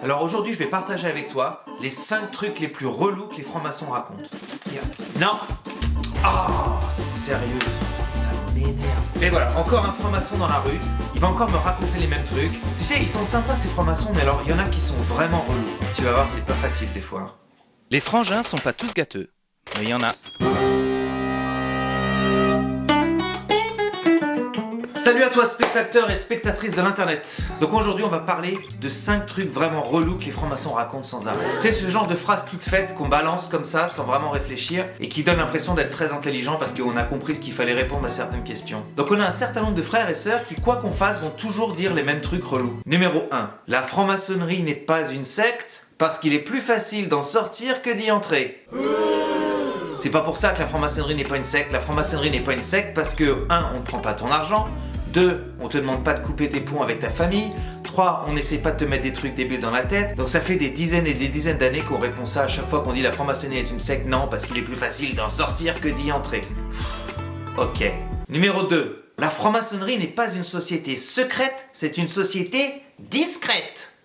Alors aujourd'hui, je vais partager avec toi les 5 trucs les plus relous que les francs-maçons racontent. Non. Ah, sérieux, ça m'énerve. Et voilà, encore un franc-maçon dans la rue. Il va encore me raconter les mêmes trucs. Tu sais, ils sont sympas ces francs-maçons, mais alors il y en a qui sont vraiment relous. Tu vas voir, c'est pas facile des fois. Les frangins sont pas tous gâteux, mais il y en a. Salut à toi spectateur et spectatrice de l'internet. Donc aujourd'hui on va parler de 5 trucs vraiment relous que les francs-maçons racontent sans arrêt. C'est ce genre de phrases toutes faites qu'on balance comme ça sans vraiment réfléchir et qui donne l'impression d'être très intelligent parce qu'on a compris ce qu'il fallait répondre à certaines questions. Donc on a un certain nombre de frères et sœurs qui quoi qu'on fasse vont toujours dire les mêmes trucs relous. Numéro 1. La franc-maçonnerie n'est pas une secte parce qu'il est plus facile d'en sortir que d'y entrer. C'est pas pour ça que la franc-maçonnerie n'est pas une secte. La franc-maçonnerie n'est pas une secte parce que 1. On ne prend pas ton argent. 2. On te demande pas de couper tes ponts avec ta famille. 3. On n'essaie pas de te mettre des trucs débiles dans la tête. Donc ça fait des dizaines et des dizaines d'années qu'on répond ça à chaque fois qu'on dit la franc-maçonnerie est une secte. Non, parce qu'il est plus facile d'en sortir que d'y entrer. Ok. Numéro 2. La franc-maçonnerie n'est pas une société secrète, c'est une société discrète.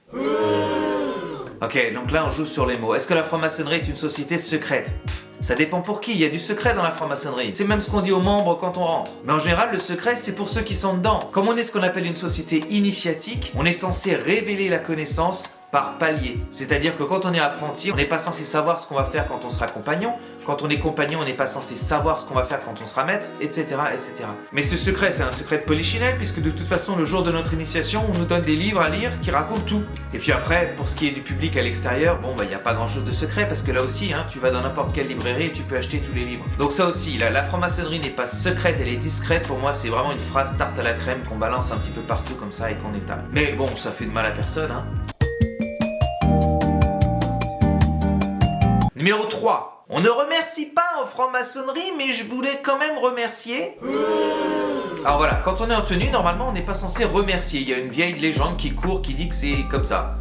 Ok, donc là on joue sur les mots. Est-ce que la franc-maçonnerie est une société secrète ? Ça dépend pour qui, il y a du secret dans la franc-maçonnerie. C'est même ce qu'on dit aux membres quand on rentre. Mais en général, le secret, c'est pour ceux qui sont dedans. Comme on est ce qu'on appelle une société initiatique, on est censé révéler la connaissance par palier. C'est-à-dire que quand on est apprenti, on n'est pas censé savoir ce qu'on va faire quand on sera compagnon. Quand on est compagnon, on n'est pas censé savoir ce qu'on va faire quand on sera maître, etc., etc. Mais ce secret, c'est un secret de polichinelle, puisque de toute façon, le jour de notre initiation, on nous donne des livres à lire qui racontent tout. Et puis après, pour ce qui est du public à l'extérieur, bon, il n'y a pas grand-chose de secret, parce que là aussi, tu vas dans n'importe quelle librairie et tu peux acheter tous les livres. Donc ça aussi, la franc-maçonnerie n'est pas secrète, elle est discrète. Pour moi, c'est vraiment une phrase tarte à la crème qu'on balance un petit peu partout comme ça et qu'on étale. Mais bon, ça fait de mal à personne, Numéro 3. On ne remercie pas en franc-maçonnerie, mais je voulais quand même remercier. Alors voilà, quand on est en tenue, normalement on n'est pas censé remercier. Il y a une vieille légende qui court qui dit que c'est comme ça.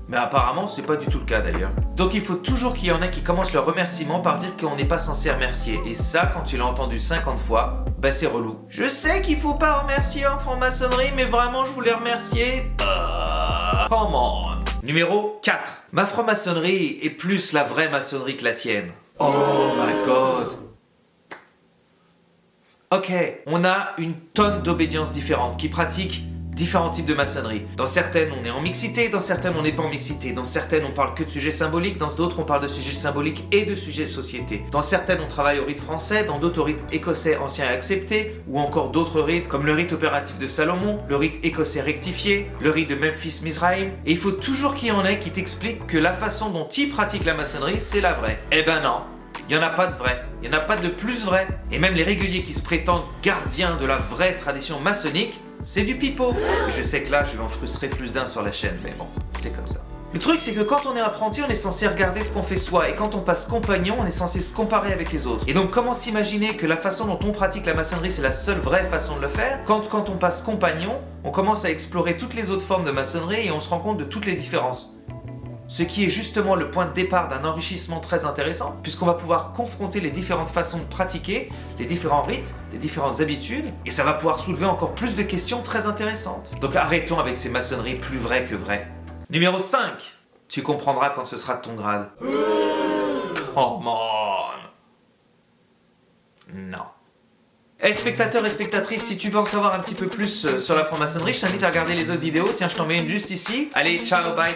Mais apparemment, c'est pas du tout le cas d'ailleurs. Donc il faut toujours qu'il y en ait qui commencent leur remerciement par dire qu'on n'est pas censé remercier. Et ça, quand tu l'as entendu 50 fois, c'est relou. Je sais qu'il faut pas remercier en franc-maçonnerie, mais vraiment je voulais remercier. Come on. Numéro 4. Ma franc-maçonnerie est plus la vraie maçonnerie que la tienne. Oh my god. Ok, on a une tonne d'obédiences différentes qui pratiquent différents types de maçonnerie. Dans certaines, on est en mixité, dans certaines, on n'est pas en mixité. Dans certaines, on parle que de sujets symboliques, dans d'autres, on parle de sujets symboliques et de sujets société. Dans certaines, on travaille au rite français, dans d'autres au rite écossais ancien et accepté, ou encore d'autres rites comme le rite opératif de Salomon, le rite écossais rectifié, le rite de Memphis-Mizraïm. Et il faut toujours qu'il y en ait qui t'expliquent que la façon dont ils pratiquent la maçonnerie, c'est la vraie. Eh ben non. Il n'y en a pas de vrai, il n'y en a pas de plus vrai. Et même les réguliers qui se prétendent gardiens de la vraie tradition maçonnique, c'est du pipeau. Et je sais que là, je vais en frustrer plus d'un sur la chaîne, mais bon, c'est comme ça. Le truc, c'est que quand on est apprenti, on est censé regarder ce qu'on fait soi. Et quand on passe compagnon, on est censé se comparer avec les autres. Et donc, comment s'imaginer que la façon dont on pratique la maçonnerie, c'est la seule vraie façon de le faire quand on passe compagnon, on commence à explorer toutes les autres formes de maçonnerie et on se rend compte de toutes les différences. Ce qui est justement le point de départ d'un enrichissement très intéressant, puisqu'on va pouvoir confronter les différentes façons de pratiquer, les différents rites, les différentes habitudes, et ça va pouvoir soulever encore plus de questions très intéressantes. Donc arrêtons avec ces maçonneries plus vraies que vraies. Numéro 5. Tu comprendras quand ce sera de ton grade. Oh man. Non. Hey spectateurs et spectatrices, si tu veux en savoir un petit peu plus sur la franc-maçonnerie, je t'invite à regarder les autres vidéos. Tiens, je t'en mets une juste ici. Allez, ciao, bye.